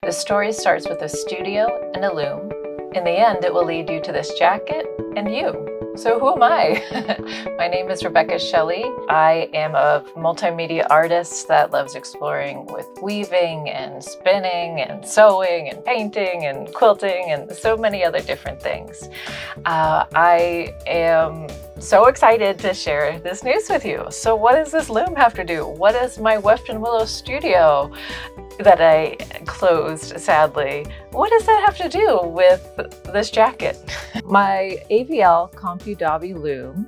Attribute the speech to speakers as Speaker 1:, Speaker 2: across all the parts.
Speaker 1: The story starts with a studio and a loom. In the end, it will lead you to this jacket and you. So who am I? My name is Rebecca Shelly. I am a multimedia artist that loves exploring with weaving and spinning and sewing and painting and quilting and so many other different things. I am so excited to share this news with you. So what does this loom have to do? What is my Weft and Willow studio that I closed, sadly? What does that have to do with this jacket? My AVL CompuDobby loom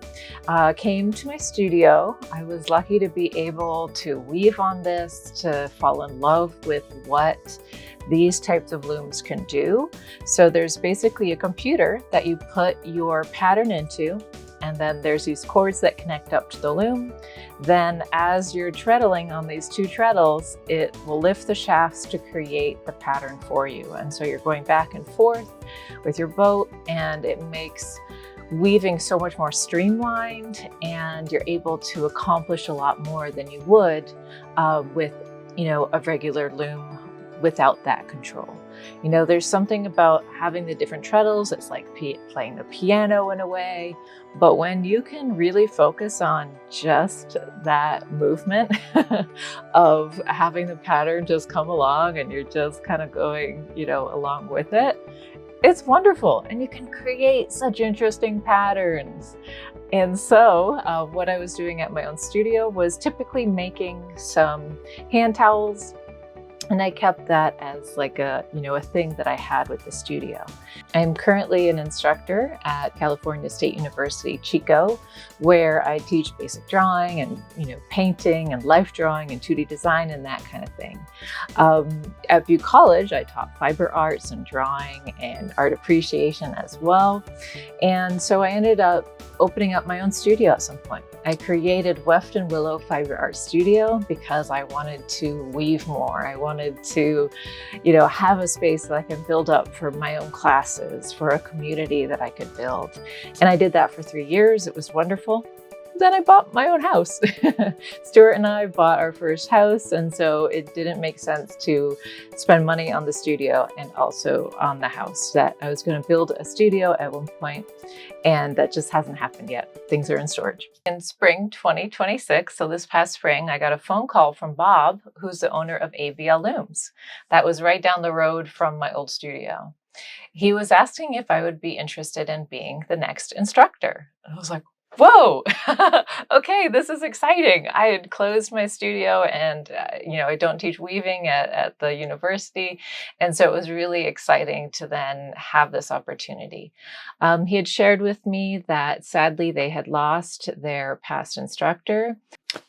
Speaker 1: came to my studio. I was lucky to be able to weave on this, to fall in love with what these types of looms can do. So there's basically a computer that you put your pattern into, and then there's these cords that connect up to the loom. Then as you're treadling on these two treadles, it will lift the shafts to create the pattern for you. And so you're going back and forth with your boat, and it makes weaving so much more streamlined, and you're able to accomplish a lot more than you would with, a regular loom without that control. There's something about having the different treadles. It's like playing the piano in a way, but when you can really focus on just that movement of having the pattern just come along and you're just kind of going, along with it, it's wonderful. And you can create such interesting patterns. And so what I was doing at my own studio was typically making some hand towels. And I kept that as like a thing that I had with the studio. I'm currently an instructor at California State University, Chico, where I teach basic drawing and, painting and life drawing and 2D design and that kind of thing. At Butte College, I taught fiber arts and drawing and art appreciation as well. And so I ended up opening up my own studio at some point. I created Weft and Willow Fiber Art Studio because I wanted to weave more. I wanted to, have a space that I can build up for my own classes, for a community that I could build. And I did that for 3 years. It was wonderful. Then I bought my own house. Stuart and I bought our first house, and so it didn't make sense to spend money on the studio and also on the house. That I was going to build a studio at one point, and that just hasn't happened yet. Things are in storage. In spring 2026, so this past spring, I got a phone call from Bob, who's the owner of AVL Looms. That was right down the road from my old studio. He was asking if I would be interested in being the next instructor. And I was like, whoa, okay, this is exciting. I had closed my studio and, I don't teach weaving at the university. And so it was really exciting to then have this opportunity. He had shared with me that sadly they had lost their past instructor.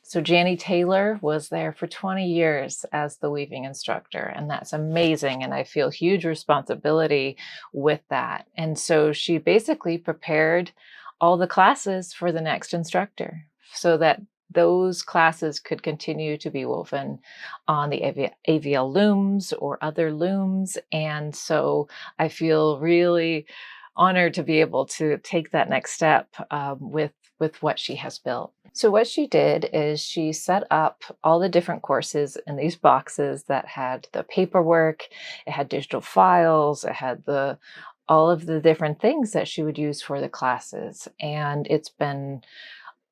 Speaker 1: So Jannie Taylor was there for 20 years as the weaving instructor, and that's amazing. And I feel huge responsibility with that. And so she basically prepared all the classes for the next instructor so that those classes could continue to be woven on the AVL looms or other looms. And so I feel really honored to be able to take that next step with what she has built. So what she did is she set up all the different courses in these boxes that had the paperwork, it had digital files, it had all of the different things that she would use for the classes. And it's been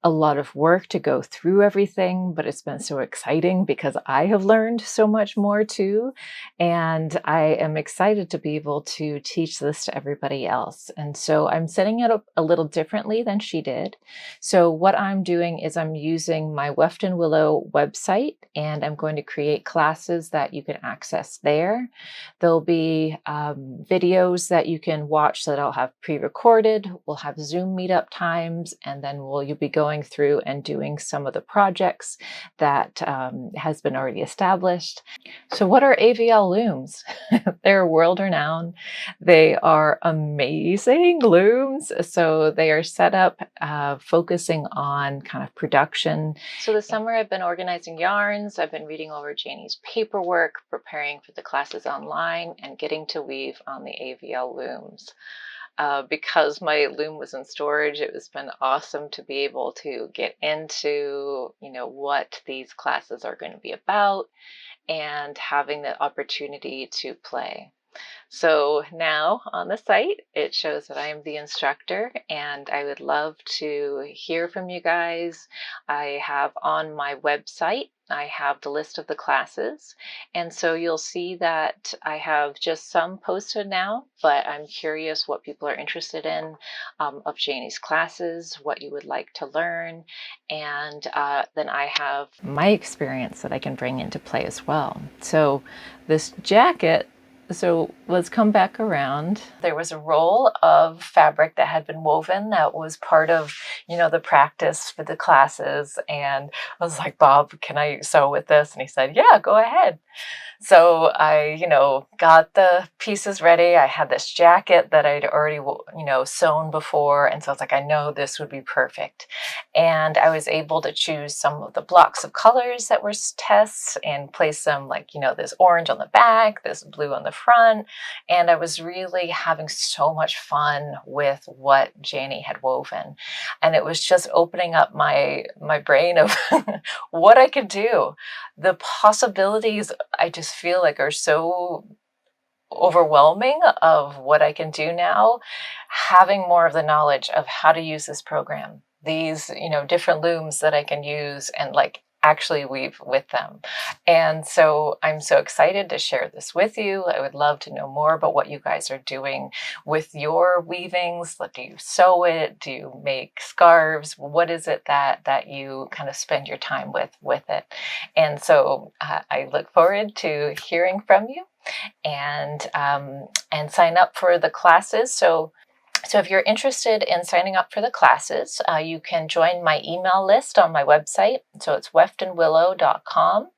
Speaker 1: a lot of work to go through everything, but it's been so exciting because I have learned so much more too. And I am excited to be able to teach this to everybody else. And so I'm setting it up a little differently than she did. So what I'm doing is I'm using my Weft and Willow website, and I'm going to create classes that you can access there. There'll be videos that you can watch that I'll have pre-recorded. We'll have Zoom meetup times, and then you'll be going through and doing some of the projects that has been already established. So what are AVL looms? They're world renowned. They are amazing looms. So they are set up focusing on kind of production. So this summer I've been organizing yarns. I've been reading over Jannie's paperwork, preparing for the classes online, and getting to weave on the AVL looms. Because my loom was in storage, it has been awesome to be able to get into, what these classes are going to be about and having the opportunity to play. So now on the site, it shows that I am the instructor, and I would love to hear from you guys. I have on my website, I have the list of the classes, and so you'll see that I have just some posted now, but I'm curious what people are interested in of Jannie's classes, what you would like to learn, and then I have my experience that I can bring into play as well. So this jacket, so let's come back around. There was a roll of fabric that had been woven that was part of, the practice for the classes. And I was like, Bob, can I sew with this? And he said, yeah, go ahead. So I, got the pieces ready. I had this jacket that I'd already, sewn before. And so I was like, I know this would be perfect. And I was able to choose some of the blocks of colors that were tests and place them like, this orange on the back, this blue on the front. And I was really having so much fun with what Jannie had woven. And it was just opening up my brain of what I could do. The possibilities, I just feel like, are so overwhelming of what I can do now, having more of the knowledge of how to use this program, these, different looms that I can use and like actually weave with them. And so I'm so excited to share this with you. I would love to know more about what you guys are doing with your weavings. Do you sew it? Do you make scarves? What is it that you kind of spend your time with it? And so I look forward to hearing from you and sign up for the classes. So if you're interested in signing up for the classes, you can join my email list on my website. So it's weftandwillow.com,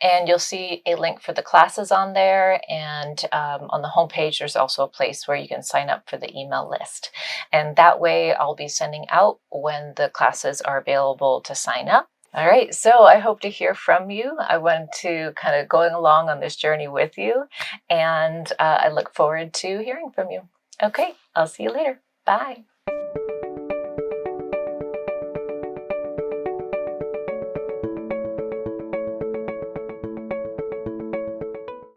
Speaker 1: and you'll see a link for the classes on there. And on the homepage, there's also a place where you can sign up for the email list. And that way I'll be sending out when the classes are available to sign up. All right, so I hope to hear from you. I want to kind of going along on this journey with you, and I look forward to hearing from you. Okay, I'll see you later. Bye.